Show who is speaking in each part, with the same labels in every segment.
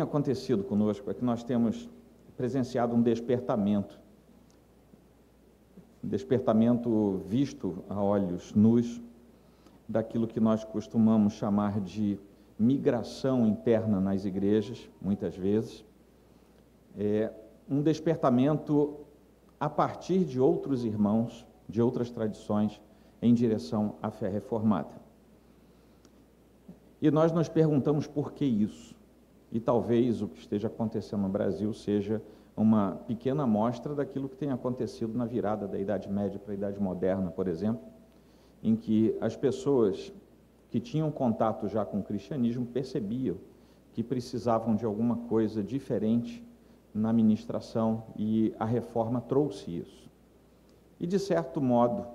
Speaker 1: tem acontecido conosco é que nós temos presenciado um despertamento visto a olhos nus, daquilo que nós costumamos chamar de migração interna nas igrejas, muitas vezes, um despertamento a partir de outros irmãos, de outras tradições, em direção à fé reformada. E nós nos perguntamos por que isso. E talvez o que esteja acontecendo no Brasil seja uma pequena amostra daquilo que tem acontecido na virada da Idade Média para a Idade Moderna, por exemplo, em que as pessoas que tinham contato já com o cristianismo percebiam que precisavam de alguma coisa diferente na ministração, e a reforma trouxe isso. E, de certo modo,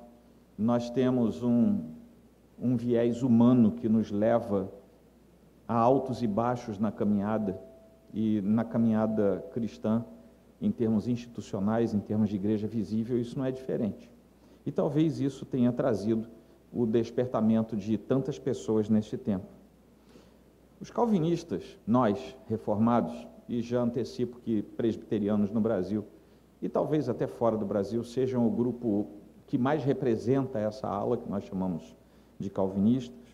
Speaker 1: nós temos um viés humano que nos leva a altos e baixos na caminhada, e na caminhada cristã, em termos institucionais, em termos de igreja visível, isso não é diferente. E talvez isso tenha trazido o despertamento de tantas pessoas neste tempo. Os calvinistas, nós, reformados, e já antecipo que presbiterianos no Brasil, e talvez até fora do Brasil, sejam o grupo que mais representa essa ala, que nós chamamos de calvinistas,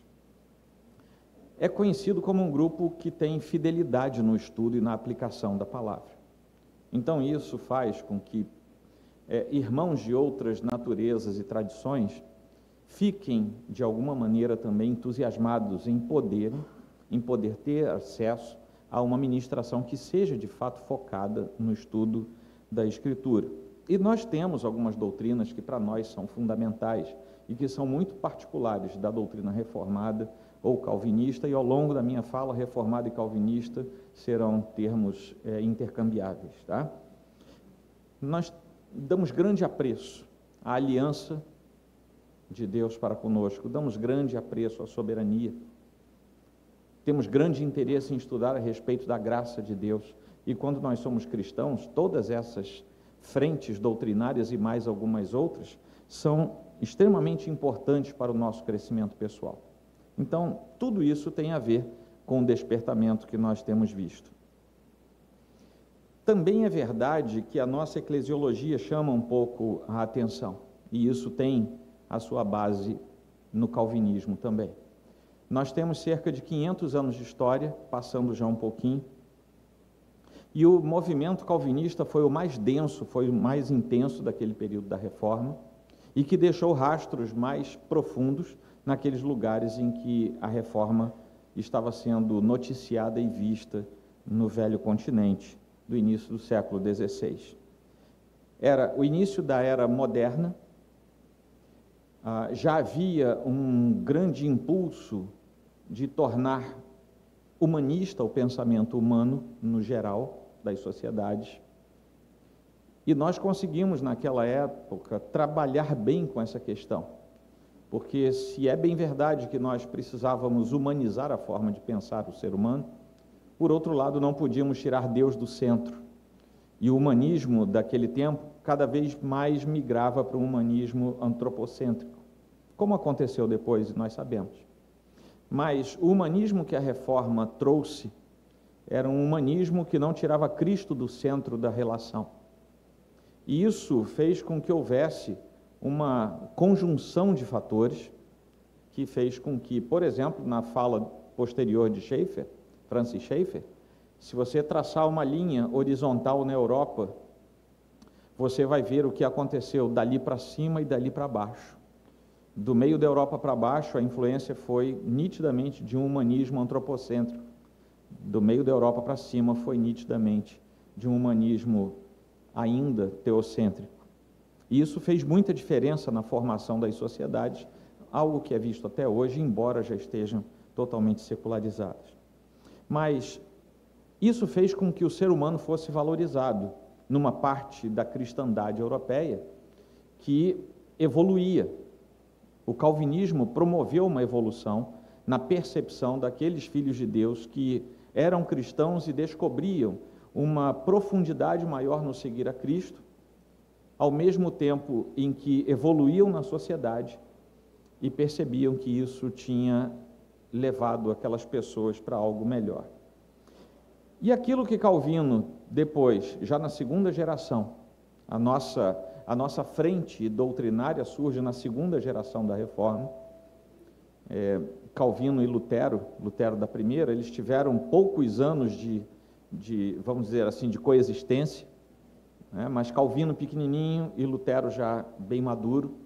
Speaker 1: é conhecido como um grupo que tem fidelidade no estudo e na aplicação da palavra. Então isso faz com que irmãos de outras naturezas e tradições fiquem, de alguma maneira, também entusiasmados em poder ter acesso a uma ministração que seja, de fato, focada no estudo da Escritura. E nós temos algumas doutrinas que para nós são fundamentais e que são muito particulares da doutrina reformada ou calvinista, e ao longo da minha fala, reformada e calvinista serão termos intercambiáveis, tá? Nós damos grande apreço à aliança de Deus para conosco, damos grande apreço à soberania, temos grande interesse em estudar a respeito da graça de Deus, e quando nós somos cristãos, todas essas frentes doutrinárias e mais algumas outras são extremamente importantes para o nosso crescimento pessoal. Então, tudo isso tem a ver com o despertamento que nós temos visto. Também é verdade que a nossa eclesiologia chama um pouco a atenção, e isso tem a sua base no calvinismo também. Nós temos cerca de 500 anos de história, passando já um pouquinho, e o movimento calvinista foi o mais denso, foi o mais intenso daquele período da Reforma, e que deixou rastros mais profundos naqueles lugares em que a Reforma estava sendo noticiada e vista no velho continente, do início do século XVI. Era o início da era moderna, já havia um grande impulso de tornar humanista o pensamento humano no geral das sociedades, e nós conseguimos naquela época trabalhar bem com essa questão, porque se é bem verdade que nós precisávamos humanizar a forma de pensar o ser humano, por outro lado não podíamos tirar Deus do centro, e o humanismo daquele tempo cada vez mais migrava para um humanismo antropocêntrico, como aconteceu depois, nós sabemos. Mas o humanismo que a Reforma trouxe era um humanismo que não tirava Cristo do centro da relação. E isso fez com que houvesse uma conjunção de fatores que fez com que, por exemplo, na fala posterior de Schaeffer, Francis Schaeffer, se você traçar uma linha horizontal na Europa, você vai ver o que aconteceu dali para cima e dali para baixo. Do meio da Europa para baixo, a influência foi nitidamente de um humanismo antropocêntrico. Do meio da Europa para cima, foi nitidamente de um humanismo ainda teocêntrico. E isso fez muita diferença na formação das sociedades, algo que é visto até hoje, embora já estejam totalmente secularizadas. Mas isso fez com que o ser humano fosse valorizado numa parte da cristandade europeia que evoluía. O calvinismo promoveu uma evolução na percepção daqueles filhos de Deus que eram cristãos e descobriam uma profundidade maior no seguir a Cristo, ao mesmo tempo em que evoluíam na sociedade e percebiam que isso tinha levado aquelas pessoas para algo melhor. E aquilo que Calvino, depois, já na segunda geração, a nossa frente doutrinária surge na segunda geração da Reforma. Calvino e Lutero da primeira, eles tiveram poucos anos vamos dizer assim, de coexistência, né? Mas Calvino pequenininho e Lutero já bem maduro.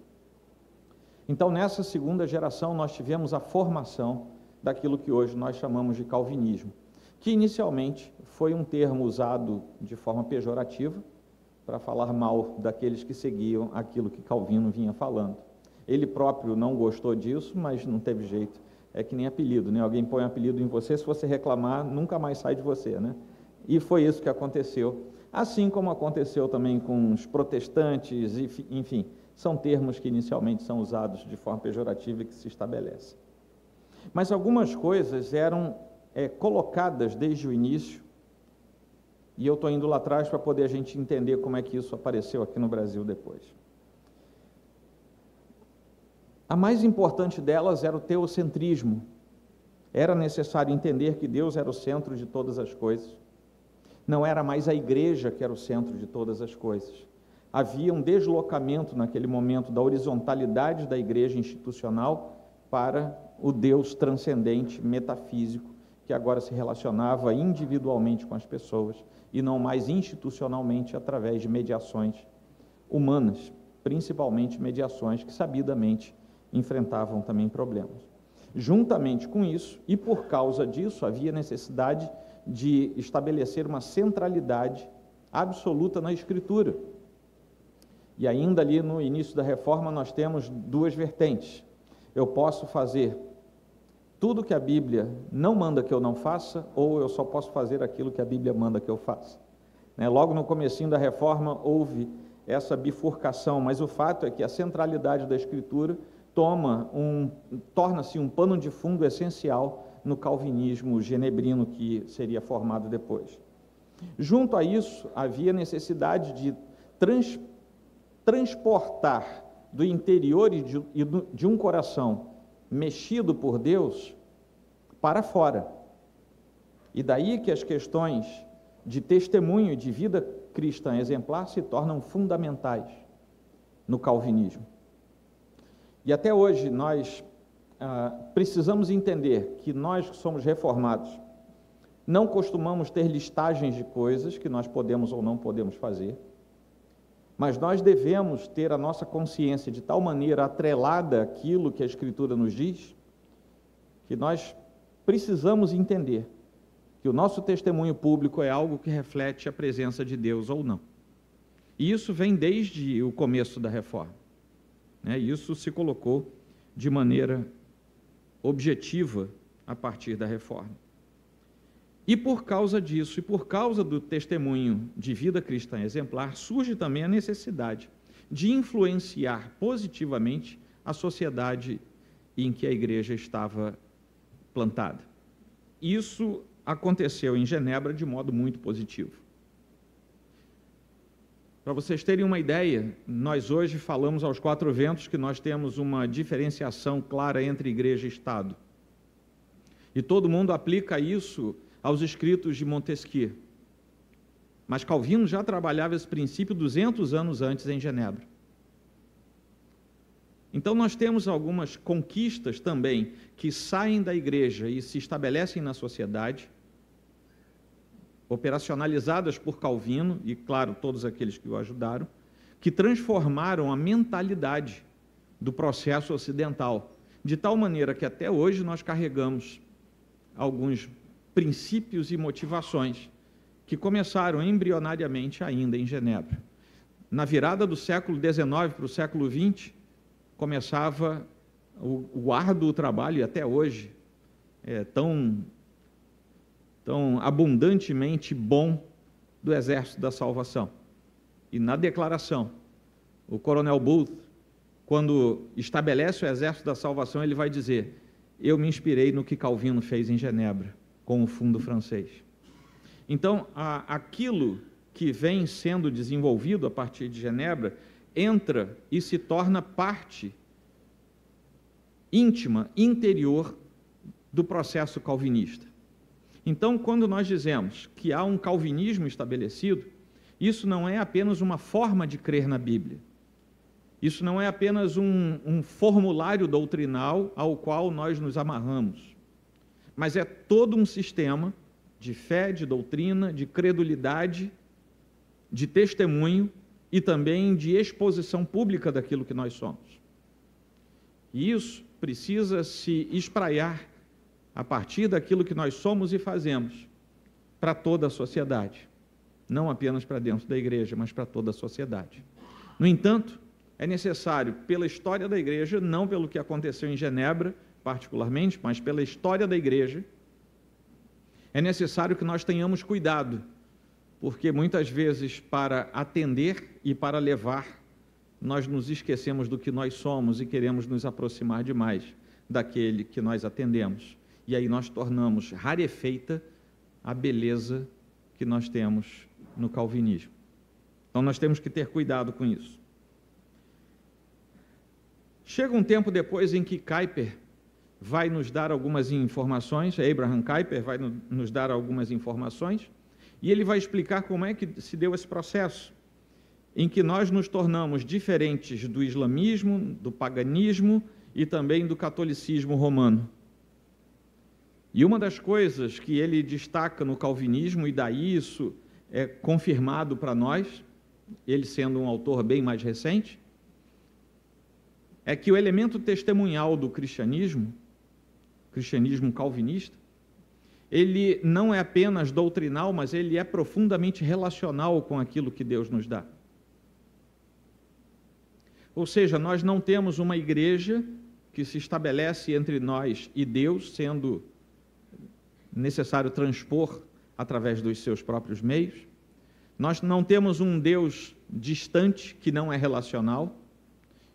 Speaker 1: Então, nessa segunda geração, nós tivemos a formação daquilo que hoje nós chamamos de calvinismo, que inicialmente foi um termo usado de forma pejorativa para falar mal daqueles que seguiam aquilo que Calvino vinha falando. Ele próprio não gostou disso, mas não teve jeito. É que nem apelido, né? Alguém põe um apelido em você, se você reclamar, nunca mais sai de você, né? E foi isso que aconteceu. Assim como aconteceu também com os protestantes, enfim, são termos que inicialmente são usados de forma pejorativa e que se estabelecem. Mas algumas coisas eram colocadas desde o início, e eu estou indo lá atrás para poder a gente entender como é que isso apareceu aqui no Brasil depois. A mais importante delas era o teocentrismo. Era necessário entender que Deus era o centro de todas as coisas. Não era mais a igreja que era o centro de todas as coisas. Havia um deslocamento naquele momento da horizontalidade da igreja institucional para o Deus transcendente, metafísico, que agora se relacionava individualmente com as pessoas e não mais institucionalmente através de mediações humanas, principalmente mediações que sabidamente enfrentavam também problemas. Juntamente com isso, e por causa disso, havia necessidade de estabelecer uma centralidade absoluta na Escritura. E ainda ali no início da Reforma nós temos duas vertentes. Eu posso fazer tudo que a Bíblia não manda que eu não faça, ou eu só posso fazer aquilo que a Bíblia manda que eu faça. Logo no comecinho da Reforma houve essa bifurcação, mas o fato é que a centralidade da Escritura torna-se um pano de fundo essencial no calvinismo genebrino que seria formado depois. Junto a isso, havia necessidade de transportar do interior de um coração mexido por Deus para fora. E daí que as questões de testemunho e de vida cristã exemplar se tornam fundamentais no calvinismo. E até hoje nós precisamos entender que nós que somos reformados não costumamos ter listagens de coisas que nós podemos ou não podemos fazer, mas nós devemos ter a nossa consciência de tal maneira atrelada àquilo que a Escritura nos diz, que nós precisamos entender que o nosso testemunho público é algo que reflete a presença de Deus ou não. E isso vem desde o começo da Reforma. Isso se colocou de maneira objetiva a partir da Reforma. E por causa disso, e por causa do testemunho de vida cristã exemplar, surge também a necessidade de influenciar positivamente a sociedade em que a igreja estava plantada. Isso aconteceu em Genebra de modo muito positivo. Para vocês terem uma ideia, nós hoje falamos aos quatro ventos que nós temos uma diferenciação clara entre igreja e Estado. E todo mundo aplica isso aos escritos de Montesquieu. Mas Calvino já trabalhava esse princípio 200 anos antes em Genebra. Então nós temos algumas conquistas também que saem da igreja e se estabelecem na sociedade, operacionalizadas por Calvino, e claro, todos aqueles que o ajudaram, que transformaram a mentalidade do processo ocidental, de tal maneira que até hoje nós carregamos alguns princípios e motivações que começaram embrionariamente ainda em Genebra. Na virada do século XIX para o século XX, começava o árduo trabalho, e até hoje é tão abundantemente bom, do Exército da Salvação. E na declaração, o coronel Booth, quando estabelece o Exército da Salvação, ele vai dizer: eu me inspirei no que Calvino fez em Genebra, com o fundo francês. Então, aquilo que vem sendo desenvolvido a partir de Genebra entra e se torna parte íntima, interior do processo calvinista. Então, quando nós dizemos que há um calvinismo estabelecido, isso não é apenas uma forma de crer na Bíblia. Isso não é apenas um formulário doutrinal ao qual nós nos amarramos, mas é todo um sistema de fé, de doutrina, de credulidade, de testemunho e também de exposição pública daquilo que nós somos. E isso precisa se espraiar a partir daquilo que nós somos e fazemos para toda a sociedade, não apenas para dentro da igreja, mas para toda a sociedade. No entanto, é necessário, pela história da igreja, não pelo que aconteceu em Genebra, particularmente, mas pela história da igreja, é necessário que nós tenhamos cuidado, porque muitas vezes, para atender e para levar, nós nos esquecemos do que nós somos e queremos nos aproximar demais daquele que nós atendemos. E aí nós tornamos rarefeita a beleza que nós temos no calvinismo. Então nós temos que ter cuidado com isso. Chega um tempo depois em que Kuyper vai nos dar algumas informações, Abraham Kuyper vai nos dar algumas informações, e ele vai explicar como é que se deu esse processo, em que nós nos tornamos diferentes do islamismo, do paganismo e também do catolicismo romano. E uma das coisas que ele destaca no calvinismo, e daí isso é confirmado para nós, ele sendo um autor bem mais recente, é que o elemento testemunhal do cristianismo calvinista, ele não é apenas doutrinal, mas ele é profundamente relacional com aquilo que Deus nos dá. Ou seja, nós não temos uma igreja que se estabelece entre nós e Deus, sendo necessário transpor através dos seus próprios meios. Nós não temos um Deus distante que não é relacional,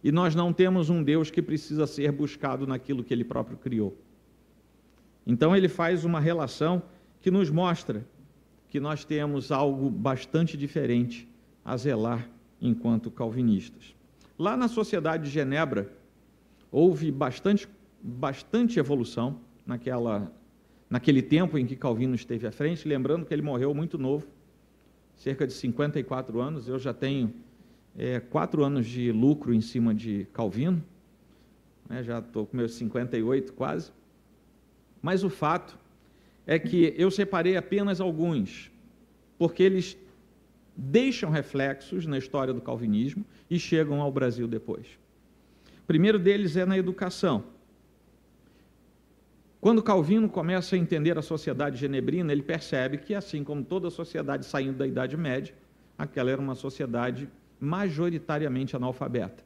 Speaker 1: e nós não temos um Deus que precisa ser buscado naquilo que Ele próprio criou. Então ele faz uma relação que nos mostra que nós temos algo bastante diferente a zelar enquanto calvinistas. Lá na Sociedade de Genebra, houve bastante evolução naquele tempo em que Calvino esteve à frente, lembrando que ele morreu muito novo, cerca de 54 anos, eu já tenho 4 anos de lucro em cima de Calvino, já estou com meus 58 quase, mas o fato é que eu separei apenas alguns, porque eles deixam reflexos na história do calvinismo e chegam ao Brasil depois. O primeiro deles é na educação. Quando Calvino começa a entender a sociedade genebrina, ele percebe que, assim como toda a sociedade saindo da Idade Média, aquela era uma sociedade majoritariamente analfabeta.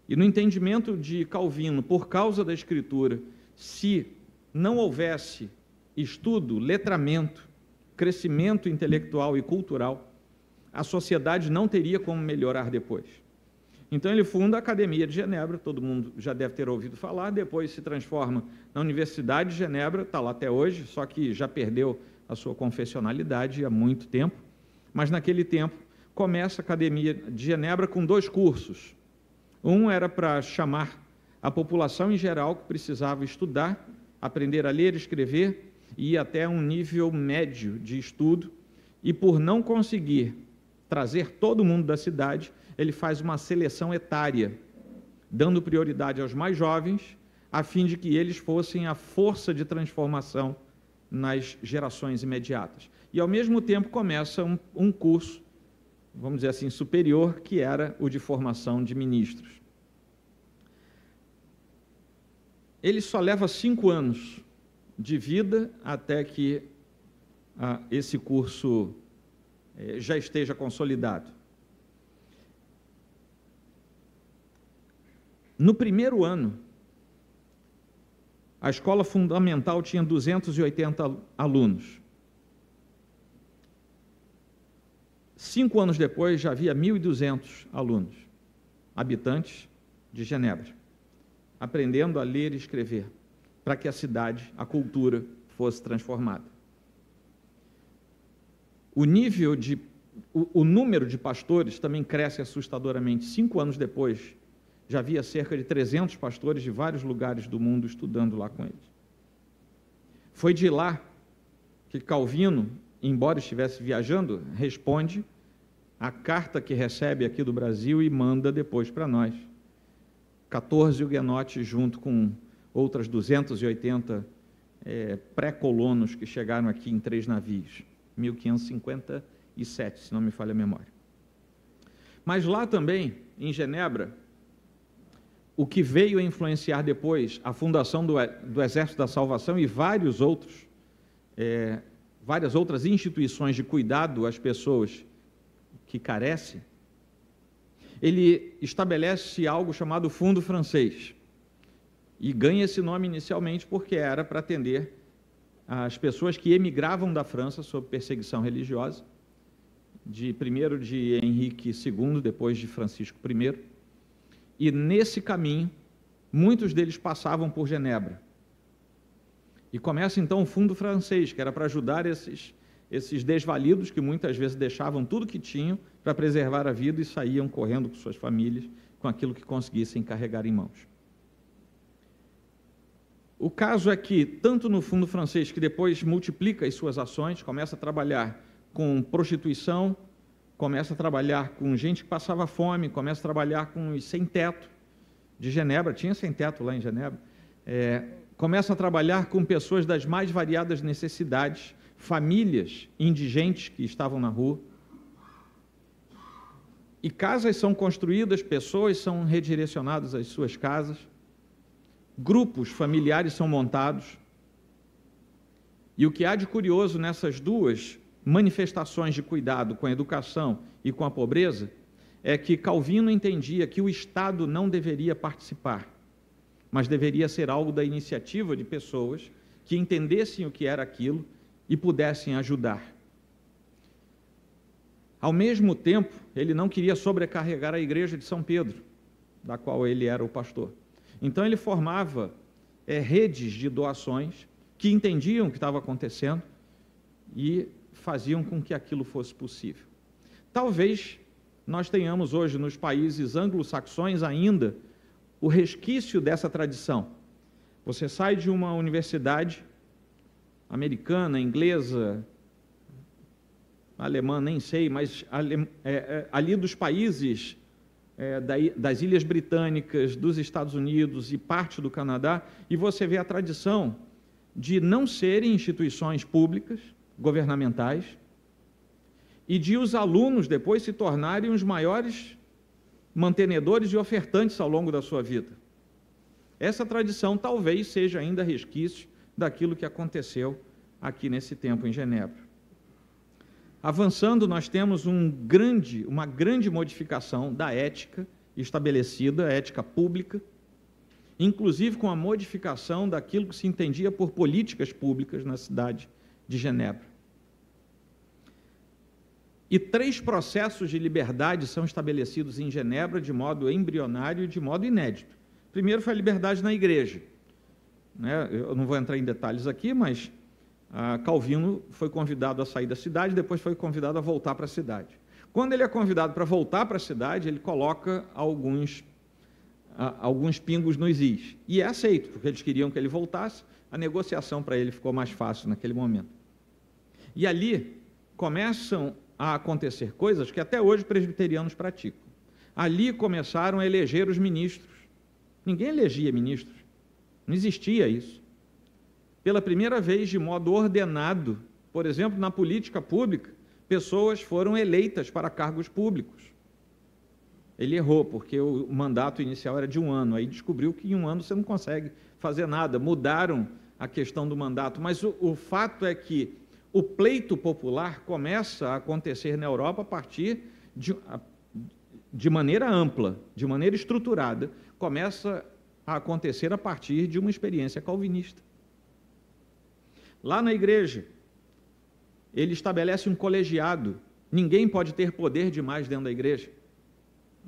Speaker 1: E no entendimento de Calvino, por causa da Escritura, se não houvesse estudo, letramento, crescimento intelectual e cultural, a sociedade não teria como melhorar depois. Então ele funda a Academia de Genebra, todo mundo já deve ter ouvido falar, depois se transforma na Universidade de Genebra, está lá até hoje, só que já perdeu a sua confessionalidade há muito tempo, mas naquele tempo começa a Academia de Genebra com 2 cursos. Um era para chamar a população em geral que precisava estudar, aprender a ler e escrever, e ir até um nível médio de estudo, e por não conseguir trazer todo mundo da cidade, ele faz uma seleção etária, dando prioridade aos mais jovens, a fim de que eles fossem a força de transformação nas gerações imediatas. E, ao mesmo tempo, começa um curso, vamos dizer assim, superior, que era o de formação de ministros. Ele só leva 5 anos de vida até que esse curso já esteja consolidado. No primeiro ano, a escola fundamental tinha 280 alunos. 5 anos depois, já havia 1.200 alunos, habitantes de Genebra, aprendendo a ler e escrever, para que a cidade, a cultura, fosse transformada. O número de pastores também cresce assustadoramente. 5 anos depois, já havia cerca de 300 pastores de vários lugares do mundo estudando lá com eles. Foi de lá que Calvino, embora estivesse viajando, responde a carta que recebe aqui do Brasil e manda depois para nós. 14 huguenotes, junto com outras 280 pré-colonos que chegaram aqui em 3 navios, 1557, se não me falha a memória. Mas lá também, em Genebra, o que veio a influenciar depois a fundação do Exército da Salvação e várias outras instituições de cuidado às pessoas que carecem, ele estabelece algo chamado Fundo Francês, e ganha esse nome inicialmente porque era para atender as pessoas que emigravam da França sob perseguição religiosa, primeiro de Henrique II, depois de Francisco I, e nesse caminho, muitos deles passavam por Genebra. E começa então o Fundo Francês, que era para ajudar esses desvalidos que muitas vezes deixavam tudo que tinham para preservar a vida e saíam correndo com suas famílias, com aquilo que conseguissem carregar em mãos. O caso é que, tanto no Fundo Francês, que depois multiplica as suas ações, começa a trabalhar com prostituição, começa a trabalhar com gente que passava fome, começa a trabalhar com os sem-teto de Genebra, tinha sem-teto lá em Genebra, começa a trabalhar com pessoas das mais variadas necessidades, famílias indigentes que estavam na rua, e casas são construídas, pessoas são redirecionadas às suas casas, grupos familiares são montados, e o que há de curioso nessas duas manifestações de cuidado com a educação e com a pobreza é que Calvino entendia que o Estado não deveria participar, mas deveria ser algo da iniciativa de pessoas que entendessem o que era aquilo e pudessem ajudar. Ao mesmo tempo, ele não queria sobrecarregar a igreja de São Pedro, da qual ele era o pastor. Então ele formava redes de doações que entendiam o que estava acontecendo e faziam com que aquilo fosse possível. Talvez nós tenhamos hoje nos países anglo-saxões ainda o resquício dessa tradição. Você sai de uma universidade americana, inglesa, alemã, nem sei, mas ali dos países das Ilhas Britânicas, dos Estados Unidos e parte do Canadá, e você vê a tradição de não serem instituições públicas, governamentais, e de os alunos depois se tornarem os maiores mantenedores e ofertantes ao longo da sua vida. Essa tradição talvez seja ainda resquício daquilo que aconteceu aqui nesse tempo em Genebra. Avançando, nós temos uma grande modificação da ética estabelecida, a ética pública, inclusive com a modificação daquilo que se entendia por políticas públicas na cidade de Genebra. E 3 processos de liberdade são estabelecidos em Genebra de modo embrionário e de modo inédito. Primeiro foi a liberdade na igreja. Eu não vou entrar em detalhes aqui, mas Calvino foi convidado a sair da cidade, depois foi convidado a voltar para a cidade. Quando ele é convidado para voltar para a cidade, ele coloca alguns pingos nos is. E é aceito, porque eles queriam que ele voltasse, a negociação para ele ficou mais fácil naquele momento. E ali começam a acontecer coisas que até hoje presbiterianos praticam. Ali começaram a eleger os ministros. Ninguém elegia ministros, não existia isso. Pela primeira vez, de modo ordenado, por exemplo, na política pública, pessoas foram eleitas para cargos públicos. Ele errou, porque o mandato inicial era de 1 ano, aí descobriu que em 1 ano você não consegue fazer nada, mudaram a questão do mandato, mas o fato é que o pleito popular começa a acontecer na Europa a partir de maneira ampla, de maneira estruturada, começa a acontecer a partir de uma experiência calvinista. Lá na igreja, ele estabelece um colegiado, ninguém pode ter poder demais dentro da igreja.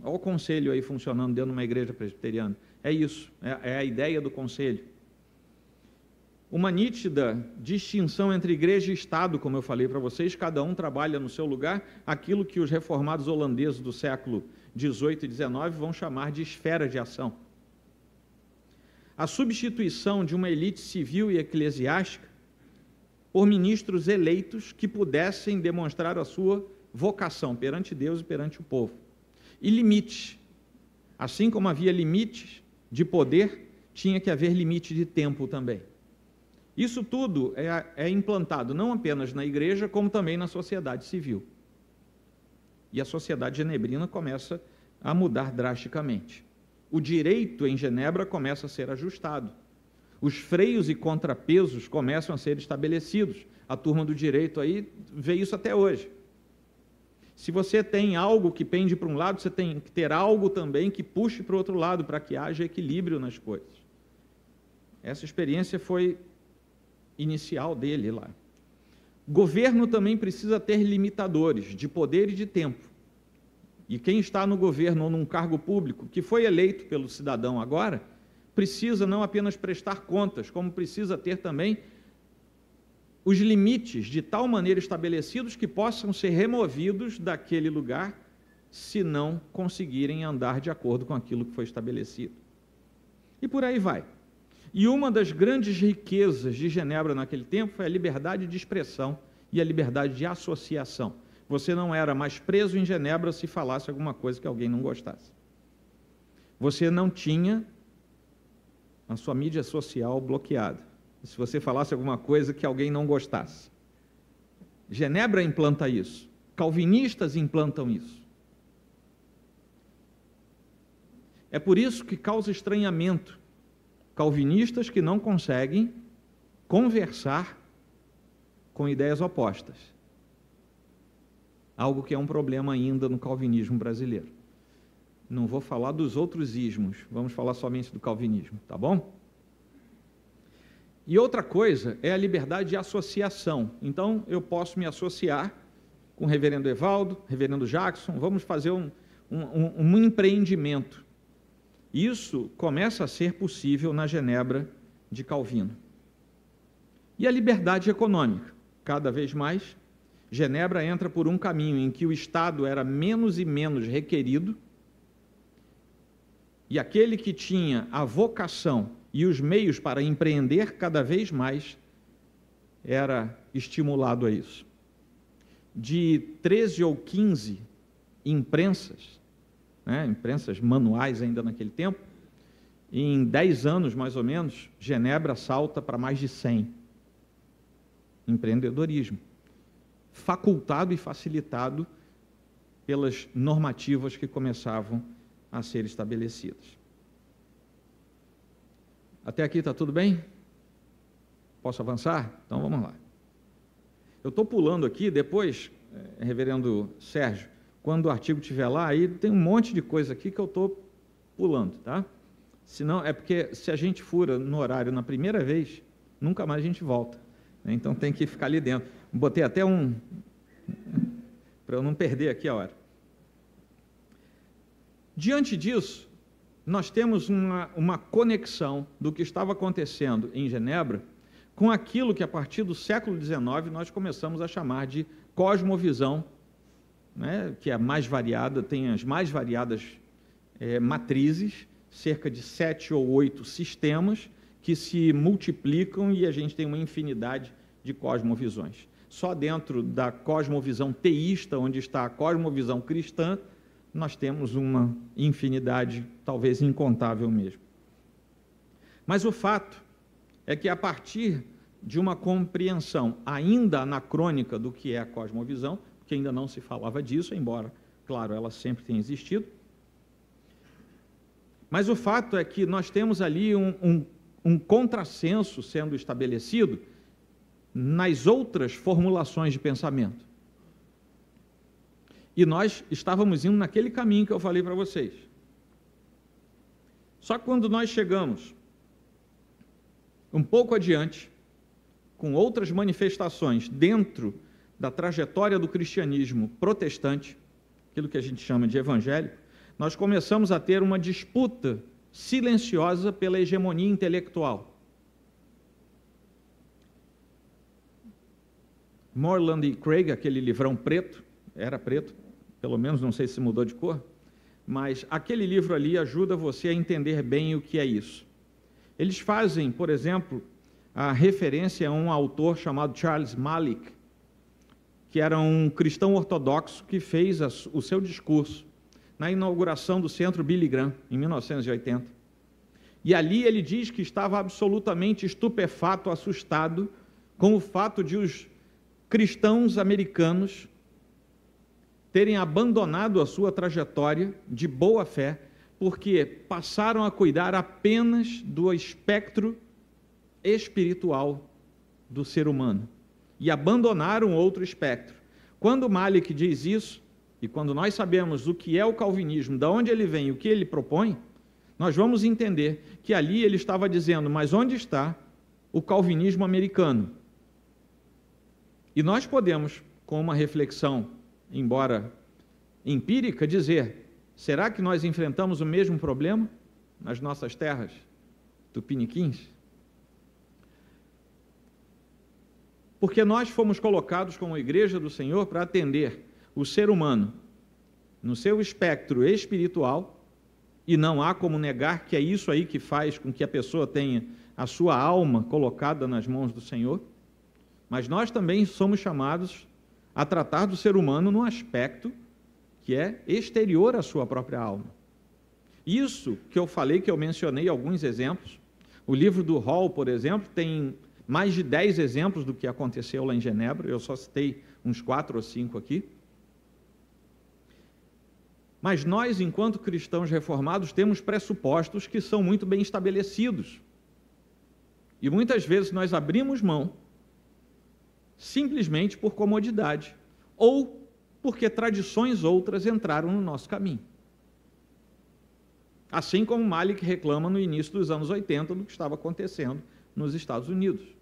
Speaker 1: Olha o conselho aí funcionando dentro de uma igreja presbiteriana. É isso, é a ideia do conselho. Uma nítida distinção entre igreja e Estado, como eu falei para vocês, cada um trabalha no seu lugar, aquilo que os reformados holandeses do século XVIII e XIX vão chamar de esfera de ação. A substituição de uma elite civil e eclesiástica por ministros eleitos que pudessem demonstrar a sua vocação perante Deus e perante o povo. E limites. Assim como havia limites de poder, tinha que haver limite de tempo também. Isso tudo é implantado não apenas na igreja, como também na sociedade civil. E a sociedade genebrina começa a mudar drasticamente. O direito em Genebra começa a ser ajustado. Os freios e contrapesos começam a ser estabelecidos. A turma do direito aí vê isso até hoje. Se você tem algo que pende para um lado, você tem que ter algo também que puxe para o outro lado, para que haja equilíbrio nas coisas. Essa experiência foi inicial dele lá. Governo também precisa ter limitadores de poder e de tempo. E quem está no governo ou num cargo público, que foi eleito pelo cidadão agora, precisa não apenas prestar contas, como precisa ter também os limites de tal maneira estabelecidos que possam ser removidos daquele lugar se não conseguirem andar de acordo com aquilo que foi estabelecido. E por aí vai. E uma das grandes riquezas de Genebra naquele tempo foi a liberdade de expressão e a liberdade de associação. Você não era mais preso em Genebra se falasse alguma coisa que alguém não gostasse. Você não tinha a sua mídia social bloqueada, se você falasse alguma coisa que alguém não gostasse. Genebra implanta isso. Calvinistas implantam isso. É por isso que causa estranhamento calvinistas que não conseguem conversar com ideias opostas. Algo que é um problema ainda no calvinismo brasileiro. Não vou falar dos outros ismos, vamos falar somente do calvinismo, tá bom? E outra coisa é a liberdade de associação. Então, eu posso me associar com o reverendo Evaldo, reverendo Jackson, vamos fazer um empreendimento. Isso começa a ser possível na Genebra de Calvino. E a liberdade econômica, cada vez mais, Genebra entra por um caminho em que o Estado era menos e menos requerido, e aquele que tinha a vocação e os meios para empreender cada vez mais era estimulado a isso. De 13 ou 15 imprensas, imprensas manuais ainda naquele tempo, em 10 anos mais ou menos, Genebra salta para mais de 100. Empreendedorismo, facultado e facilitado pelas normativas que começavam a ser estabelecidas. Até aqui está tudo bem? Posso avançar? Então vamos lá. Eu estou pulando aqui, depois, reverendo Sérgio, quando o artigo estiver lá, aí tem um monte de coisa aqui que eu estou pulando, tá? Senão, é porque se a gente fura no horário na primeira vez, nunca mais a gente volta. Então tem que ficar ali dentro. Botei até para eu não perder aqui a hora. Diante disso, nós temos uma conexão do que estava acontecendo em Genebra com aquilo que, a partir do século XIX, nós começamos a chamar de cosmovisão, que é a mais variada, tem as mais variadas matrizes, cerca de 7 ou 8 sistemas que se multiplicam e a gente tem uma infinidade de cosmovisões. Só dentro da cosmovisão teísta, onde está a cosmovisão cristã, nós temos uma infinidade, talvez incontável mesmo. Mas o fato é que, a partir de uma compreensão ainda anacrônica do que é a cosmovisão, que ainda não se falava disso, embora, claro, ela sempre tenha existido, mas o fato é que nós temos ali um contrassenso sendo estabelecido nas outras formulações de pensamento. E nós estávamos indo naquele caminho que eu falei para vocês. Só que quando nós chegamos um pouco adiante, com outras manifestações dentro da trajetória do cristianismo protestante, aquilo que a gente chama de evangélico, nós começamos a ter uma disputa silenciosa pela hegemonia intelectual. Moreland e Craig, aquele livrão preto, era preto, pelo menos não sei se mudou de cor, mas aquele livro ali ajuda você a entender bem o que é isso. Eles fazem, por exemplo, a referência a um autor chamado Charles Malik, que era um cristão ortodoxo que fez o seu discurso na inauguração do Centro Billy Graham, em 1980. E ali ele diz que estava absolutamente estupefato, assustado com o fato de os cristãos americanos terem abandonado a sua trajetória de boa fé, porque passaram a cuidar apenas do espectro espiritual do ser humano e abandonaram outro espectro. Quando Malik diz isso, e quando nós sabemos o que é o calvinismo, de onde ele vem e o que ele propõe, nós vamos entender que ali ele estava dizendo, mas onde está o calvinismo americano? E nós podemos, com uma reflexão, embora empírica, dizer, será que nós enfrentamos o mesmo problema nas nossas terras tupiniquins? Porque nós fomos colocados como igreja do Senhor para atender o ser humano no seu espectro espiritual, e não há como negar que é isso aí que faz com que a pessoa tenha a sua alma colocada nas mãos do Senhor, mas nós também somos chamados a tratar do ser humano num aspecto que é exterior à sua própria alma. Isso que eu falei, que eu mencionei alguns exemplos, o livro do Hall, por exemplo, tem mais de 10 exemplos do que aconteceu lá em Genebra, eu só citei uns 4 ou 5 aqui. Mas nós, enquanto cristãos reformados, temos pressupostos que são muito bem estabelecidos. E muitas vezes nós abrimos mão simplesmente por comodidade ou porque tradições outras entraram no nosso caminho. Assim como Malik reclama no início dos anos 80 do que estava acontecendo nos Estados Unidos.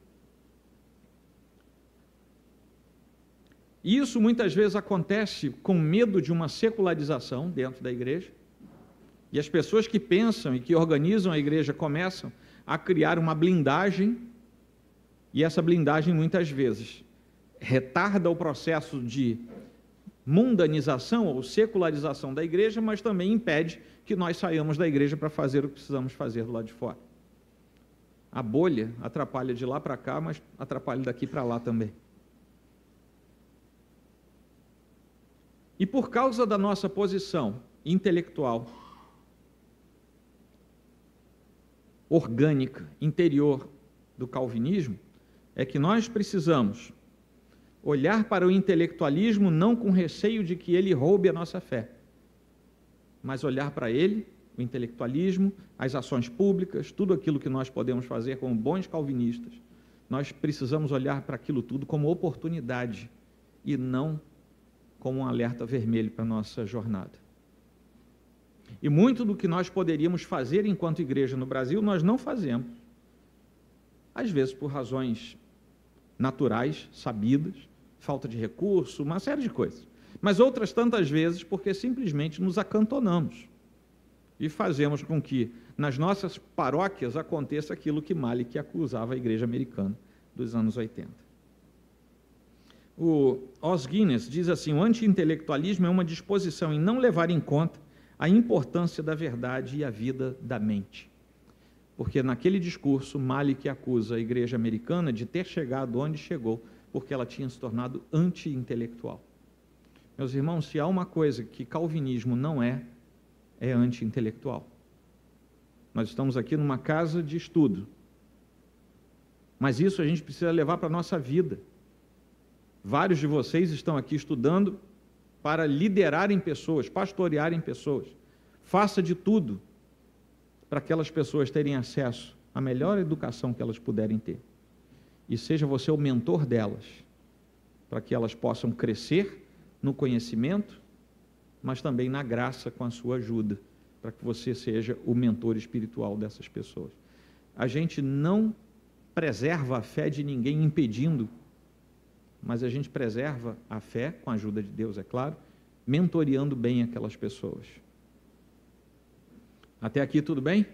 Speaker 1: E isso muitas vezes acontece com medo de uma secularização dentro da igreja, e as pessoas que pensam e que organizam a igreja começam a criar uma blindagem, e essa blindagem muitas vezes retarda o processo de mundanização ou secularização da igreja, mas também impede que nós saiamos da igreja para fazer o que precisamos fazer do lado de fora. A bolha atrapalha de lá para cá, mas atrapalha daqui para lá também. E por causa da nossa posição intelectual, orgânica, interior do calvinismo, é que nós precisamos olhar para o intelectualismo não com receio de que ele roube a nossa fé, mas olhar para ele, o intelectualismo, as ações públicas, tudo aquilo que nós podemos fazer como bons calvinistas, nós precisamos olhar para aquilo tudo como oportunidade e não como um alerta vermelho para a nossa jornada. E muito do que nós poderíamos fazer enquanto igreja no Brasil, nós não fazemos. Às vezes por razões naturais, sabidas, falta de recurso, uma série de coisas. Mas outras tantas vezes porque simplesmente nos acantonamos e fazemos com que nas nossas paróquias aconteça aquilo que Malik acusava a igreja americana dos anos 80. O Os Guinness diz assim, o anti-intelectualismo é uma disposição em não levar em conta a importância da verdade e a vida da mente. Porque naquele discurso, Malik acusa a igreja americana de ter chegado onde chegou, porque ela tinha se tornado anti-intelectual. Meus irmãos, se há uma coisa que calvinismo não é anti-intelectual. Nós estamos aqui numa casa de estudo, mas isso a gente precisa levar para a nossa vida. Vários de vocês estão aqui estudando para liderarem pessoas, pastorearem pessoas. Faça de tudo para aquelas pessoas terem acesso à melhor educação que elas puderem ter. E seja você o mentor delas, para que elas possam crescer no conhecimento, mas também na graça com a sua ajuda, para que você seja o mentor espiritual dessas pessoas. A gente não preserva a fé de ninguém impedindo, mas a gente preserva a fé, com a ajuda de Deus, é claro, mentoreando bem aquelas pessoas. Até aqui tudo bem?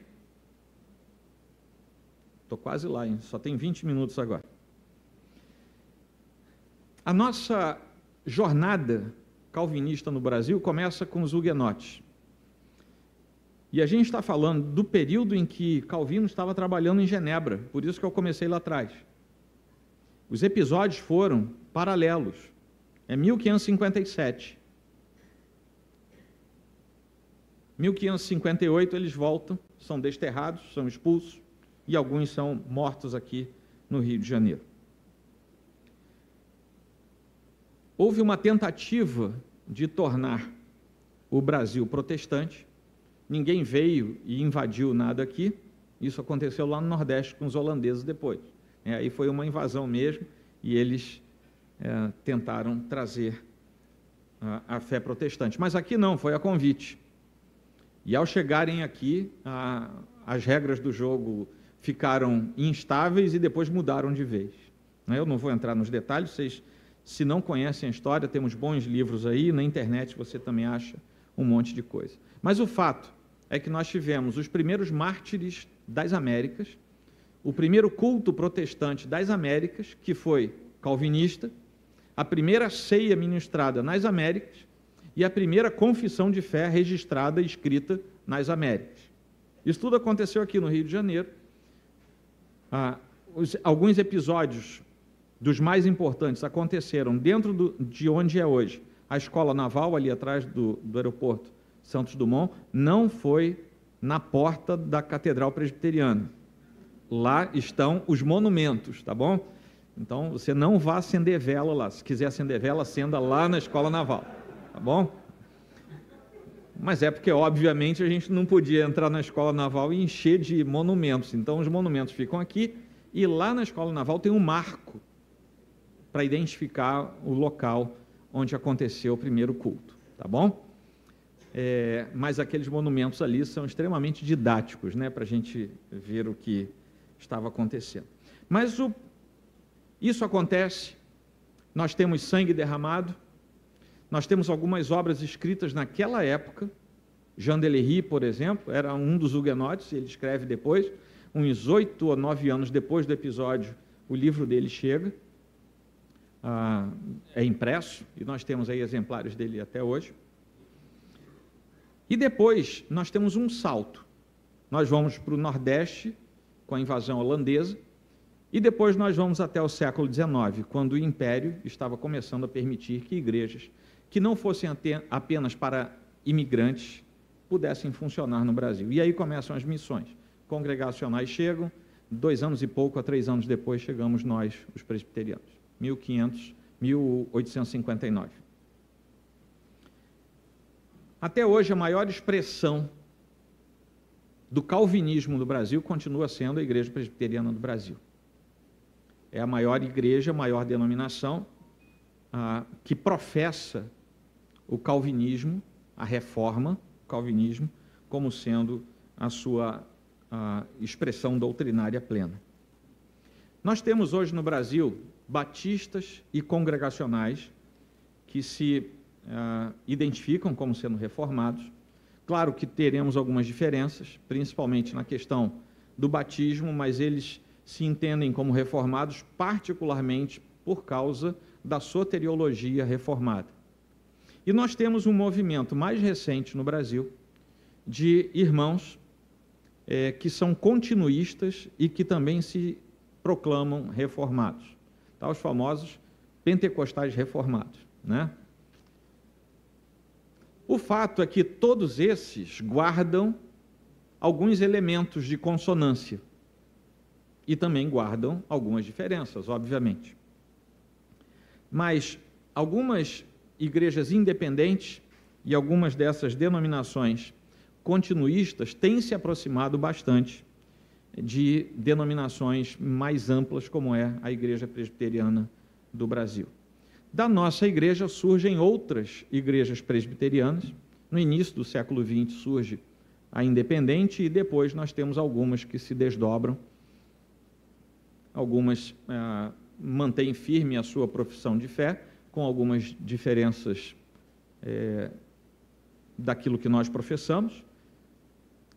Speaker 1: Estou quase lá, hein? Só tem 20 minutos agora. A nossa jornada calvinista no Brasil começa com os huguenotes. E a gente está falando do período em que Calvino estava trabalhando em Genebra, por isso que eu comecei lá atrás. Os episódios foram paralelos. É 1557. 1558 eles voltam, são desterrados, são expulsos, e alguns são mortos aqui no Rio de Janeiro. Houve uma tentativa de tornar o Brasil protestante. Ninguém veio e invadiu nada aqui. Isso aconteceu lá no Nordeste com os holandeses depois. Aí foi uma invasão mesmo, e eles tentaram trazer a fé protestante. Mas aqui não, foi a convite. E ao chegarem aqui, as regras do jogo ficaram instáveis e depois mudaram de vez. Eu não vou entrar nos detalhes, vocês, se não conhecem a história, temos bons livros aí, na internet você também acha um monte de coisa. Mas o fato é que nós tivemos os primeiros mártires das Américas, o primeiro culto protestante das Américas, que foi calvinista, a primeira ceia ministrada nas Américas e a primeira confissão de fé registrada e escrita nas Américas. Isso tudo aconteceu aqui no Rio de Janeiro. Alguns episódios dos mais importantes aconteceram dentro de onde é hoje a Escola Naval, ali atrás do aeroporto Santos Dumont. Não foi na porta da Catedral Presbiteriana. Lá estão os monumentos, tá bom? Então, você não vá acender vela lá. Se quiser acender vela, acenda lá na Escola Naval, tá bom? Mas é porque, obviamente, a gente não podia entrar na Escola Naval e encher de monumentos. Então, os monumentos ficam aqui, e lá na Escola Naval tem um marco para identificar o local onde aconteceu o primeiro culto, tá bom? Mas aqueles monumentos ali são extremamente didáticos, né, para a gente ver o que estava acontecendo. Mas isso acontece, nós temos sangue derramado, nós temos algumas obras escritas naquela época. Jean Delery, por exemplo, era um dos huguenotes, ele escreve depois, uns 8 ou 9 anos depois do episódio, o livro dele chega, é impresso, e nós temos aí exemplares dele até hoje. E depois nós temos um salto, nós vamos para o Nordeste, com a invasão holandesa, e depois nós vamos até o século XIX, quando o Império estava começando a permitir que igrejas que não fossem apenas para imigrantes pudessem funcionar no Brasil. E aí começam as missões congregacionais, chegam, 2 anos e pouco a 3 anos depois chegamos nós, os presbiterianos, 1859. Até hoje, a maior expressão do calvinismo no Brasil continua sendo a Igreja Presbiteriana do Brasil. É a maior igreja, a maior denominação que professa o calvinismo, a reforma, o calvinismo, como sendo a sua expressão doutrinária plena. Nós temos hoje no Brasil batistas e congregacionais que se identificam como sendo reformados. Claro que teremos algumas diferenças, principalmente na questão do batismo, mas eles se entendem como reformados particularmente por causa da soteriologia reformada. E nós temos um movimento mais recente no Brasil de irmãos que são continuistas e que também se proclamam reformados, tá? Os famosos pentecostais reformados, né? O fato é que todos esses guardam alguns elementos de consonância e também guardam algumas diferenças, obviamente. Mas algumas igrejas independentes e algumas dessas denominações continuistas têm se aproximado bastante de denominações mais amplas, como é a Igreja Presbiteriana do Brasil. Da nossa igreja surgem outras igrejas presbiterianas. No início do século XX surge a Independente e depois nós temos algumas que se desdobram. Algumas mantêm firme a sua profissão de fé, com algumas diferenças daquilo que nós professamos,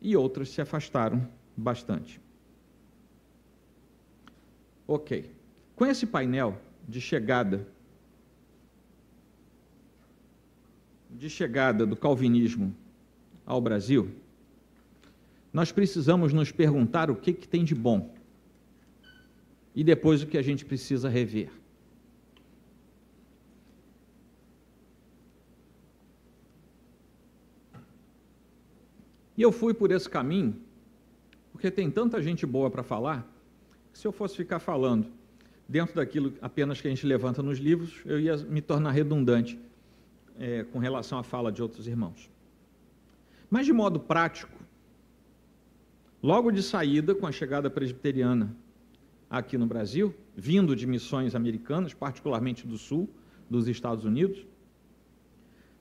Speaker 1: e outras se afastaram bastante. Ok. Com esse painel de chegada do calvinismo ao Brasil, nós precisamos nos perguntar o que tem de bom e depois o que a gente precisa rever. E eu fui por esse caminho, porque tem tanta gente boa para falar, que se eu fosse ficar falando dentro daquilo apenas que a gente levanta nos livros, eu ia me tornar redundante com relação à fala de outros irmãos. Mas, de modo prático, logo de saída, com a chegada presbiteriana aqui no Brasil, vindo de missões americanas, particularmente do sul dos Estados Unidos,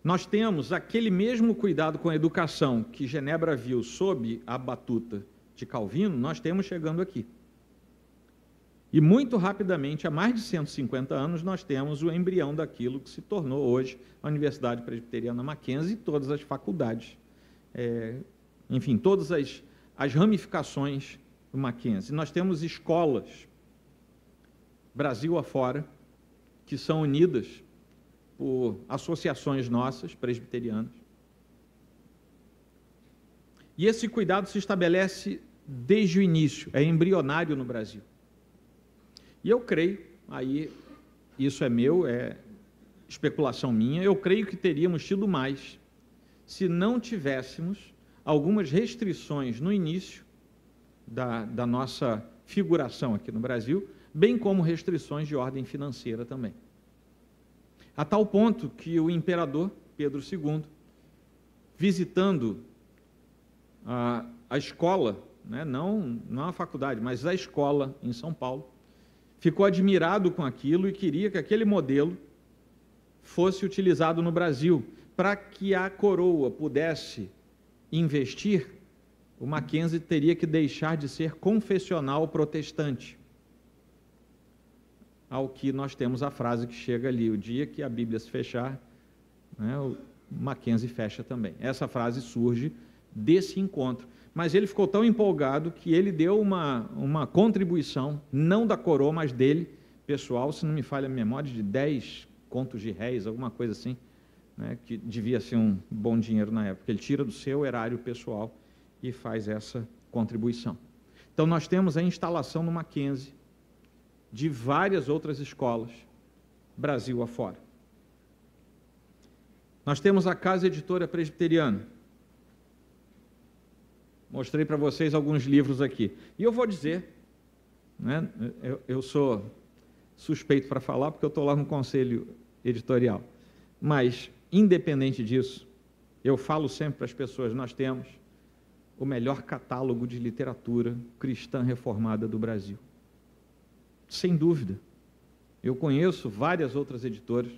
Speaker 1: nós temos aquele mesmo cuidado com a educação que Genebra viu sob a batuta de Calvino, nós temos chegando aqui. E muito rapidamente, há mais de 150 anos, nós temos o embrião daquilo que se tornou hoje a Universidade Presbiteriana Mackenzie e todas as faculdades, enfim, todas as ramificações do Mackenzie. Nós temos escolas, Brasil afora, que são unidas por associações nossas, presbiterianas. E esse cuidado se estabelece desde o início, é embrionário no Brasil. E eu creio, aí isso é meu, é especulação minha, eu creio que teríamos tido mais se não tivéssemos algumas restrições no início da nossa figuração aqui no Brasil, bem como restrições de ordem financeira também. A tal ponto que o imperador Pedro II, visitando a escola, né, não a faculdade, mas a escola em São Paulo, ficou admirado com aquilo e queria que aquele modelo fosse utilizado no Brasil. Para que a coroa pudesse investir, o Mackenzie teria que deixar de ser confessional protestante. Ao que nós temos a frase que chega ali: o dia que a Bíblia se fechar, né, o Mackenzie fecha também. Essa frase surge desse encontro. Mas ele ficou tão empolgado que ele deu uma contribuição, não da coroa, mas dele, pessoal, se não me falha a memória, de 10 contos de réis, alguma coisa assim, né, que devia ser um bom dinheiro na época. Ele tira do seu erário pessoal e faz essa contribuição. Então, nós temos a instalação no Mackenzie de várias outras escolas, Brasil afora. Nós temos a Casa Editora Presbiteriana. Mostrei para vocês alguns livros aqui. E eu vou dizer, né, eu sou suspeito para falar, porque eu estou lá no conselho editorial. Mas, independente disso, eu falo sempre para as pessoas: nós temos o melhor catálogo de literatura cristã reformada do Brasil. Sem dúvida. Eu conheço várias outras editoras.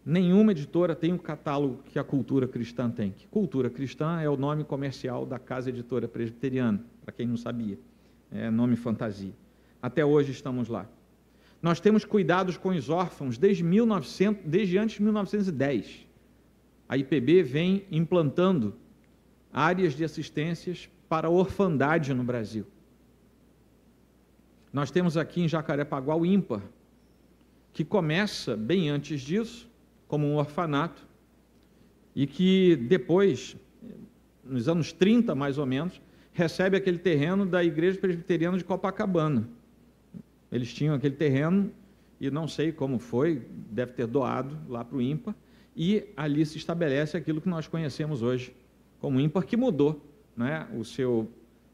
Speaker 1: Nenhuma editora tem o catálogo que a Cultura Cristã tem. Cultura Cristã é o nome comercial da Casa Editora Presbiteriana, para quem não sabia. É nome fantasia. Até hoje estamos lá. Nós temos cuidados com os órfãos desde antes de 1910. A IPB vem implantando áreas de assistências para a orfandade no Brasil. Nós temos aqui em Jacarepaguá o ímpar, que começa bem antes disso, como um orfanato, e que depois, nos anos 30 mais ou menos, recebe aquele terreno da Igreja Presbiteriana de Copacabana. Eles tinham aquele terreno, e não sei como foi, deve ter doado lá para o ímpar, e ali se estabelece aquilo que nós conhecemos hoje como ímpar, que mudou, né,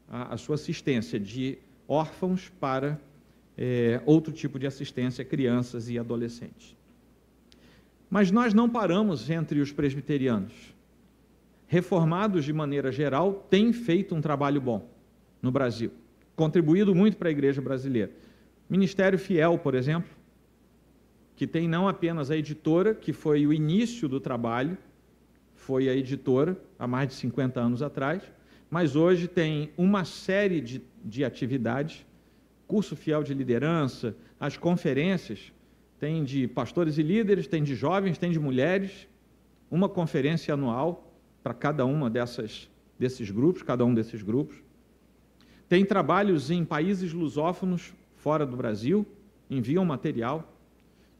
Speaker 1: a sua assistência de órfãos para outro tipo de assistência a crianças e adolescentes. Mas nós não paramos entre os presbiterianos. Reformados, de maneira geral, têm feito um trabalho bom no Brasil, contribuído muito para a igreja brasileira. Ministério Fiel, por exemplo, que tem não apenas a editora, que foi o início do trabalho, foi a editora há mais de 50 anos atrás, mas hoje tem uma série de atividades, curso fiel de liderança, as conferências, tem de pastores e líderes, tem de jovens, tem de mulheres, uma conferência anual para cada uma desses grupos, cada um desses grupos. Tem trabalhos em países lusófonos fora do Brasil, enviam material.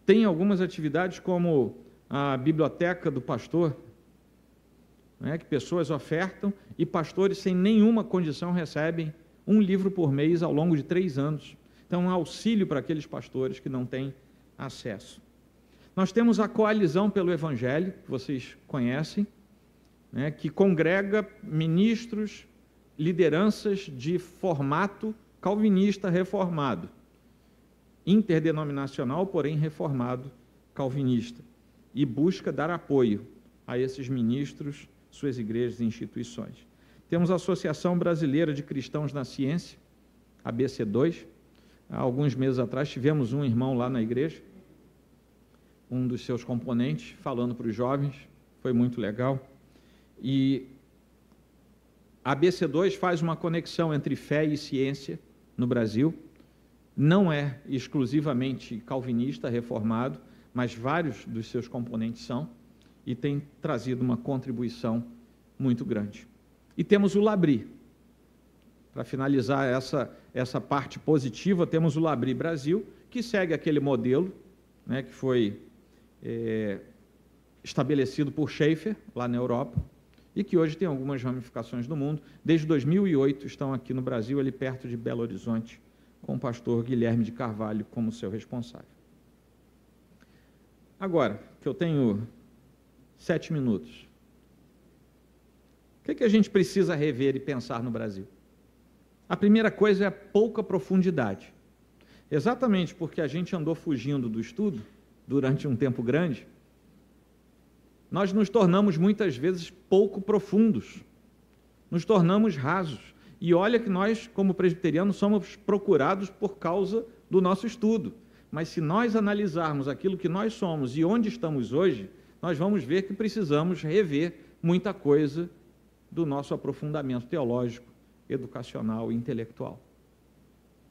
Speaker 1: Tem algumas atividades como a biblioteca do pastor, né, que pessoas ofertam e pastores sem nenhuma condição recebem um livro por mês ao longo de 3 anos. Então, um auxílio para aqueles pastores que não têm acesso. Nós temos a Coalizão pelo Evangelho, que vocês conhecem, né, que congrega ministros, lideranças de formato calvinista reformado, interdenominacional, porém reformado calvinista, e busca dar apoio a esses ministros, suas igrejas e instituições. Temos a Associação Brasileira de Cristãos na Ciência, ABC2. Há alguns meses atrás tivemos um irmão lá na igreja, um dos seus componentes, falando para os jovens, foi muito legal. E a ABC2 faz uma conexão entre fé e ciência no Brasil, não é exclusivamente calvinista, reformado, mas vários dos seus componentes são, e tem trazido uma contribuição muito grande. E temos o Labri. Para finalizar essa parte positiva, temos o Labri Brasil, que segue aquele modelo, né, que foi estabelecido por Schaeffer, lá na Europa, e que hoje tem algumas ramificações no mundo. Desde 2008 estão aqui no Brasil, ali perto de Belo Horizonte, com o pastor Guilherme de Carvalho como seu responsável. Agora, que eu tenho 7 minutos, o que a gente precisa rever e pensar no Brasil? A primeira coisa é a pouca profundidade. Exatamente porque a gente andou fugindo do estudo durante um tempo grande, nós nos tornamos muitas vezes pouco profundos, nos tornamos rasos. E olha que nós, como presbiterianos, somos procurados por causa do nosso estudo. Mas se nós analisarmos aquilo que nós somos e onde estamos hoje, nós vamos ver que precisamos rever muita coisa do nosso aprofundamento teológico, educacional e intelectual.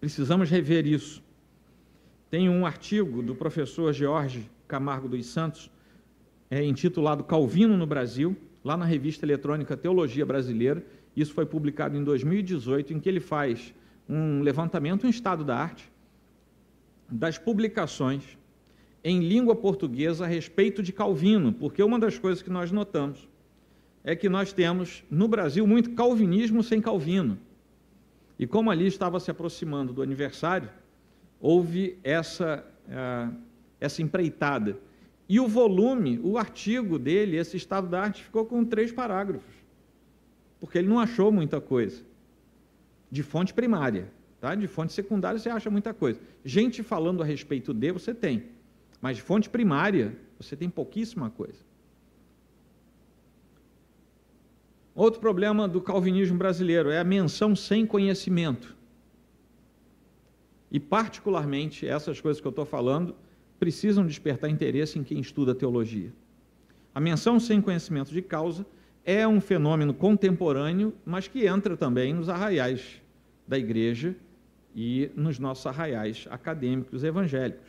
Speaker 1: Precisamos rever isso. Tem um artigo do professor Jorge Camargo dos Santos, intitulado Calvino no Brasil, lá na revista eletrônica Teologia Brasileira. Isso foi publicado em 2018, em que ele faz um levantamento, um estado da arte, das publicações em língua portuguesa a respeito de Calvino, porque uma das coisas que nós notamos é que nós temos, no Brasil, muito calvinismo sem Calvino. E como ali estava se aproximando do aniversário, houve essa empreitada. E o volume, o artigo dele, esse estado da arte, ficou com 3 parágrafos, porque ele não achou muita coisa. De fonte primária, tá? De fonte secundária você acha muita coisa. Gente falando a respeito de, você tem. Mas de fonte primária, você tem pouquíssima coisa. Outro problema do calvinismo brasileiro é a menção sem conhecimento. E, particularmente, essas coisas que eu estou falando precisam despertar interesse em quem estuda teologia. A menção sem conhecimento de causa é um fenômeno contemporâneo, mas que entra também nos arraiais da igreja e nos nossos arraiais acadêmicos evangélicos.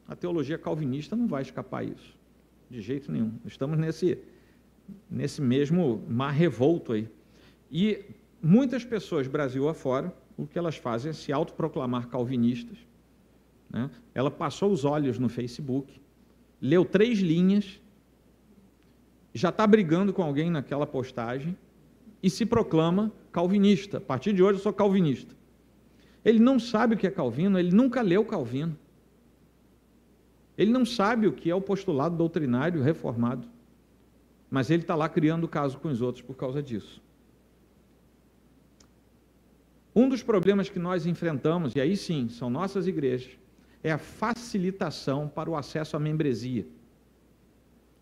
Speaker 1: A teologia calvinista não vai escapar isso, de jeito nenhum. Estamos nesse mesmo mar revolto aí. E muitas pessoas, Brasil afora, o que elas fazem é se autoproclamar calvinistas, né? Ela passou os olhos no Facebook, leu 3 linhas, já está brigando com alguém naquela postagem e se proclama calvinista. A partir de hoje eu sou calvinista. Ele não sabe o que é Calvino, ele nunca leu Calvino. Ele não sabe o que é o postulado doutrinário reformado. Mas ele está lá criando caso com os outros por causa disso. Um dos problemas que nós enfrentamos, e aí sim, são nossas igrejas, é a facilitação para o acesso à membresia,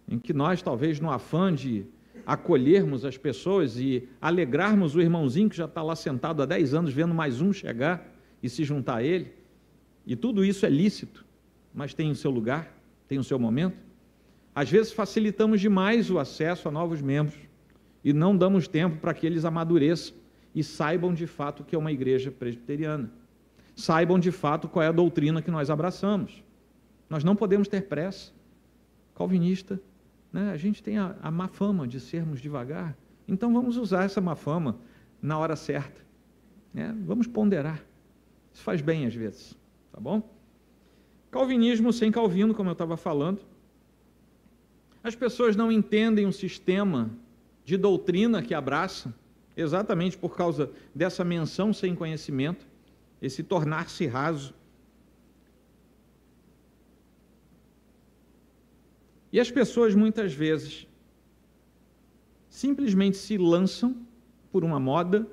Speaker 1: em que nós, talvez no afã de acolhermos as pessoas e alegrarmos o irmãozinho que já está lá sentado há 10 anos, vendo mais um chegar e se juntar a ele, e tudo isso é lícito, mas tem o seu lugar, tem o seu momento. Às vezes facilitamos demais o acesso a novos membros e não damos tempo para que eles amadureçam e saibam de fato o que é uma igreja presbiteriana. Saibam de fato qual é a doutrina que nós abraçamos. Nós não podemos ter pressa. Calvinista, né? A gente tem a má fama de sermos devagar, então vamos usar essa má fama na hora certa, né? Vamos ponderar. Isso faz bem às vezes, tá bom? Calvinismo sem Calvino, como eu estava falando. As pessoas não entendem o sistema de doutrina que abraçam, exatamente por causa dessa menção sem conhecimento, esse tornar-se raso. E as pessoas muitas vezes simplesmente se lançam por uma moda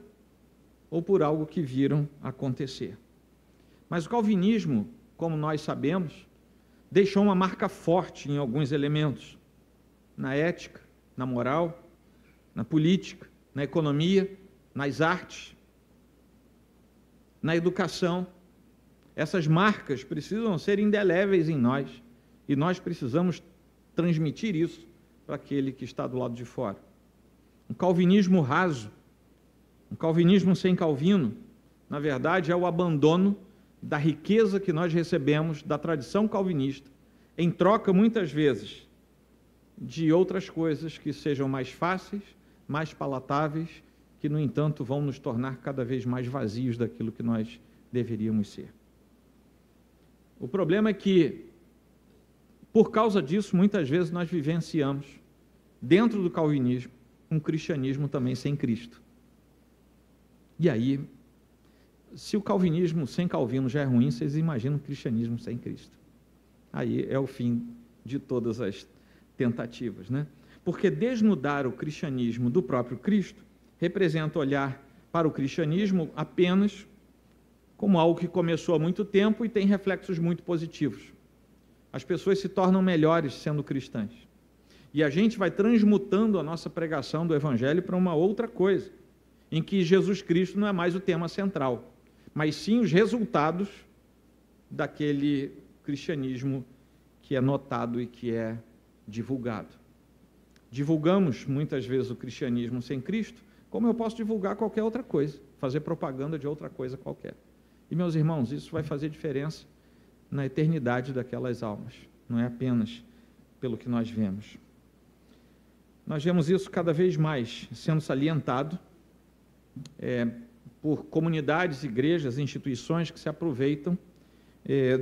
Speaker 1: ou por algo que viram acontecer. Mas o calvinismo, como nós sabemos, deixou uma marca forte em alguns elementos, na ética, na moral, na política, na economia, nas artes, na educação. Essas marcas precisam ser indeléveis em nós e nós precisamos transmitir isso para aquele que está do lado de fora. Um calvinismo raso, um calvinismo sem Calvino, na verdade é o abandono da riqueza que nós recebemos da tradição calvinista, em troca muitas vezes de outras coisas que sejam mais fáceis, mais palatáveis, que no entanto vão nos tornar cada vez mais vazios daquilo que nós deveríamos ser. O problema é que, por causa disso, muitas vezes nós vivenciamos, dentro do calvinismo, um cristianismo também sem Cristo. E aí, se o calvinismo sem Calvino já é ruim, vocês imaginam o cristianismo sem Cristo. Aí é o fim de todas as tentativas, né? Porque desnudar o cristianismo do próprio Cristo representa olhar para o cristianismo apenas como algo que começou há muito tempo e tem reflexos muito positivos. As pessoas se tornam melhores sendo cristãs. E a gente vai transmutando a nossa pregação do Evangelho para uma outra coisa, em que Jesus Cristo não é mais o tema central, mas sim os resultados daquele cristianismo que é notado e que é divulgado. Divulgamos muitas vezes o cristianismo sem Cristo, como eu posso divulgar qualquer outra coisa, fazer propaganda de outra coisa qualquer. E, meus irmãos, isso vai fazer diferença na eternidade daquelas almas, não é apenas pelo que nós vemos. Nós vemos isso cada vez mais sendo salientado por comunidades, igrejas, instituições que se aproveitam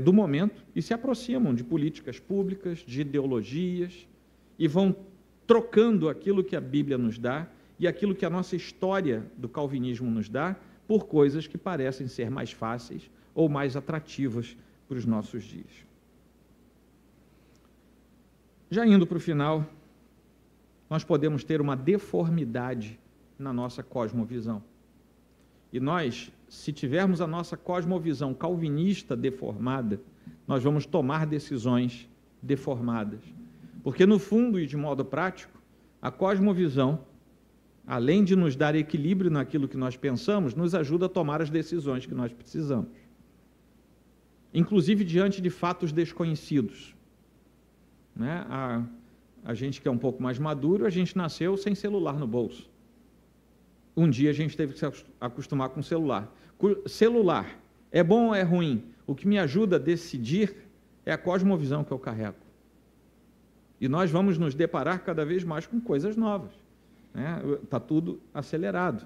Speaker 1: do momento e se aproximam de políticas públicas, de ideologias, e vão trocando aquilo que a Bíblia nos dá e aquilo que a nossa história do calvinismo nos dá por coisas que parecem ser mais fáceis ou mais atrativas para os nossos dias. Já indo para o final, nós podemos ter uma deformidade na nossa cosmovisão. E nós, se tivermos a nossa cosmovisão calvinista deformada, nós vamos tomar decisões deformadas. Porque, no fundo e de modo prático, a cosmovisão, além de nos dar equilíbrio naquilo que nós pensamos, nos ajuda a tomar as decisões que nós precisamos. Inclusive diante de fatos desconhecidos. Né? A gente que é um pouco mais maduro, a gente nasceu sem celular no bolso. Um dia a gente teve que se acostumar com o celular. Celular, é bom ou é ruim? O que me ajuda a decidir é a cosmovisão que eu carrego. E nós vamos nos deparar cada vez mais com coisas novas. Está tudo acelerado.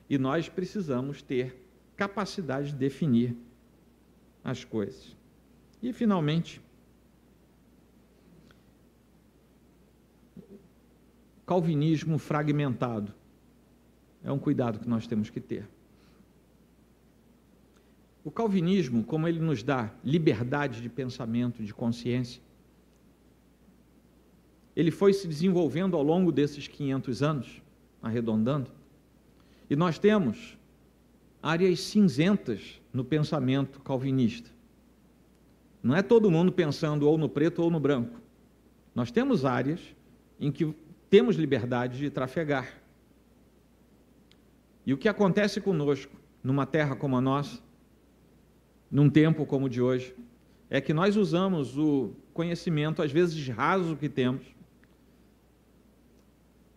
Speaker 1: E nós precisamos ter capacidade de definir as coisas. E, finalmente, calvinismo fragmentado. É um cuidado que nós temos que ter. O calvinismo, como ele nos dá liberdade de pensamento, de consciência, ele foi se desenvolvendo ao longo desses 500 anos, arredondando, e nós temos áreas cinzentas no pensamento calvinista. Não é todo mundo pensando ou no preto ou no branco. Nós temos áreas em que temos liberdade de trafegar. E o que acontece conosco, numa terra como a nossa, num tempo como o de hoje, é que nós usamos o conhecimento, às vezes raso que temos,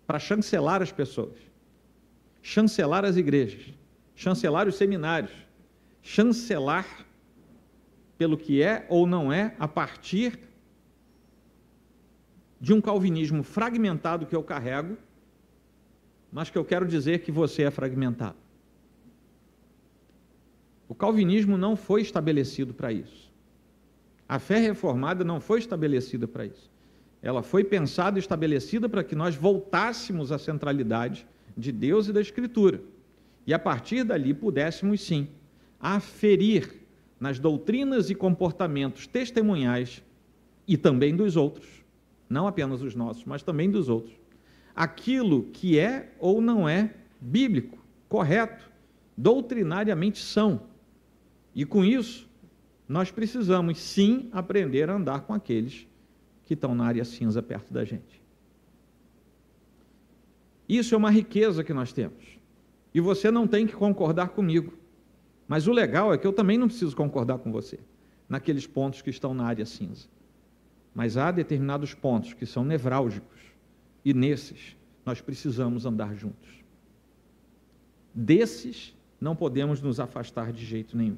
Speaker 1: para chancelar as pessoas, chancelar as igrejas, chancelar os seminários, chancelar pelo que é ou não é, a partir de um calvinismo fragmentado que eu carrego, mas que eu quero dizer que você é fragmentado. O calvinismo não foi estabelecido para isso. A fé reformada não foi estabelecida para isso. Ela foi pensada e estabelecida para que nós voltássemos à centralidade de Deus e da Escritura. E a partir dali pudéssemos, sim, aferir nas doutrinas e comportamentos testemunhais e também dos outros, não apenas os nossos, mas também dos outros, aquilo que é ou não é bíblico, correto, doutrinariamente são. E com isso, nós precisamos sim aprender a andar com aqueles que estão na área cinza perto da gente. Isso é uma riqueza que nós temos. E você não tem que concordar comigo. Mas o legal é que eu também não preciso concordar com você naqueles pontos que estão na área cinza. Mas há determinados pontos que são nevrálgicos e nesses nós precisamos andar juntos. Desses não podemos nos afastar de jeito nenhum.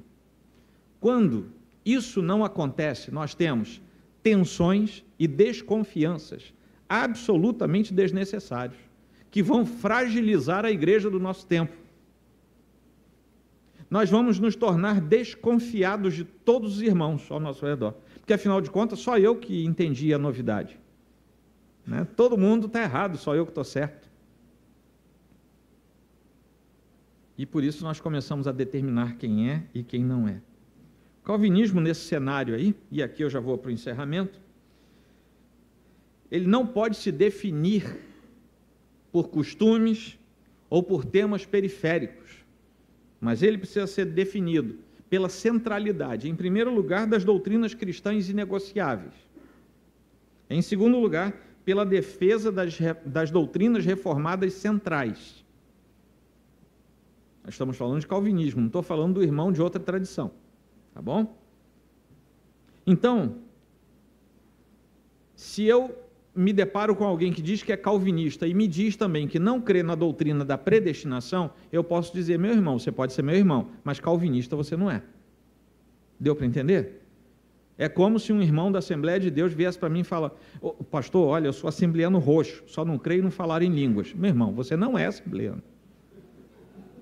Speaker 1: Quando isso não acontece, nós temos tensões e desconfianças absolutamente desnecessários, que vão fragilizar a igreja do nosso tempo. Nós vamos nos tornar desconfiados de todos os irmãos ao nosso redor, porque afinal de contas só eu que entendi a novidade, né? Todo mundo está errado, só eu que estou certo. E por isso nós começamos a determinar quem é e quem não é. O calvinismo nesse cenário aí, e aqui eu já vou para o encerramento, ele não pode se definir por costumes ou por temas periféricos, mas ele precisa ser definido pela centralidade, em primeiro lugar, das doutrinas cristãs inegociáveis. Em segundo lugar, pela defesa das doutrinas reformadas centrais. Nós estamos falando de calvinismo, não estou falando do irmão de outra tradição, tá bom? Então, se eu me deparo com alguém que diz que é calvinista e me diz também que não crê na doutrina da predestinação, eu posso dizer, meu irmão, você pode ser meu irmão, mas calvinista você não é. Deu para entender? É como se um irmão da Assembleia de Deus viesse para mim e fala, oh, pastor, olha, eu sou assembleano roxo, só não creio no falar em línguas. Meu irmão, você não é assembleano.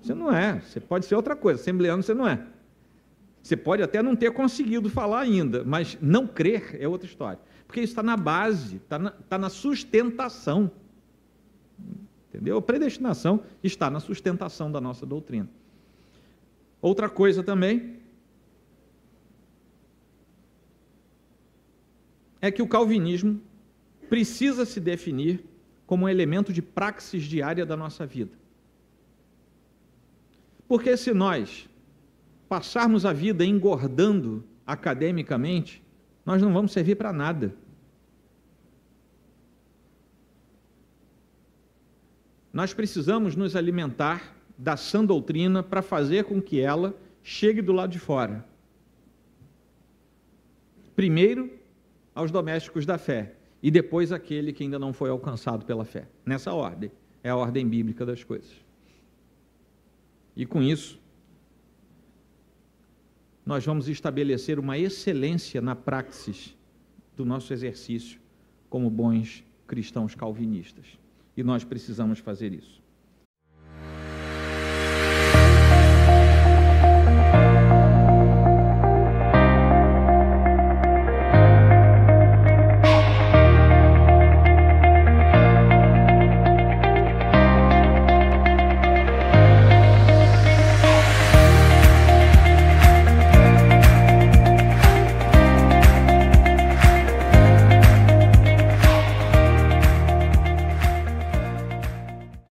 Speaker 1: Você não é, você pode ser outra coisa, assembleano você não é. Você pode até não ter conseguido falar ainda, mas não crer é outra história. Porque isso está na base, está na sustentação. Entendeu? A predestinação está na sustentação da nossa doutrina. Outra coisa também é que o calvinismo precisa se definir como um elemento de praxis diária da nossa vida. Porque se nós passarmos a vida engordando academicamente, nós não vamos servir para nada. Nós precisamos nos alimentar da sã doutrina para fazer com que ela chegue do lado de fora. Primeiro, aos domésticos da fé, e depois àquele que ainda não foi alcançado pela fé. Nessa ordem, é a ordem bíblica das coisas. E com isso, nós vamos estabelecer uma excelência na praxis do nosso exercício como bons cristãos calvinistas. E nós precisamos fazer isso.